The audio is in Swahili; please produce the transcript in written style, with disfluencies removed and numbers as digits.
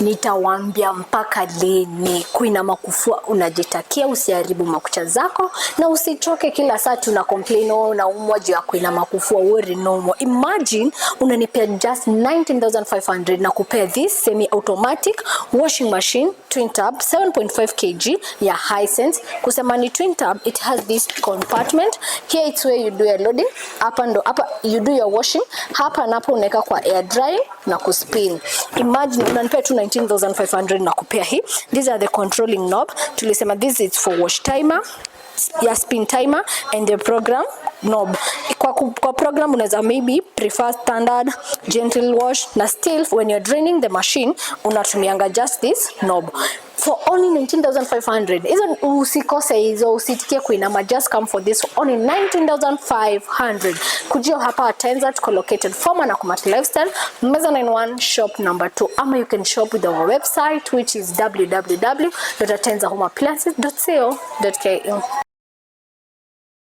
Nitawaambia mpaka lini. Kuinama kufua unajitakia, usiharibu makucha zako na usichoke kila saa tuna complain unaumwa juu ya kuinama kufua. Worry no more. Imagine unanipea just 19,500 na kupea this semi automatic washing machine twin tub 7.5 kg ya Hisense. Kusema ni twin tub, it has this compartment. Here it's where you do your loading. Hapa you do your washing. Hapa napo unaweka kwa air drying na kuspin. Imagine unanipea tu 19,500 na kupea hii. These are the controlling knob. Tulisema this is for wash timer, ya spin timer and the program knob. Kwa program unaweza maybe prefer standard, gentle wash, na still when you're draining the machine unatumianga just this knob. For only 19,500. Hizo usikose hizo, usitikie kuinama, just come for this for only 19,500. Kujio hapa Hisense, tuko located Former na Kumati Lifestyle, Mezzanine 1 shop number 2. Ama you can shop with our website which is www.hisensehomeappliances.co.ke.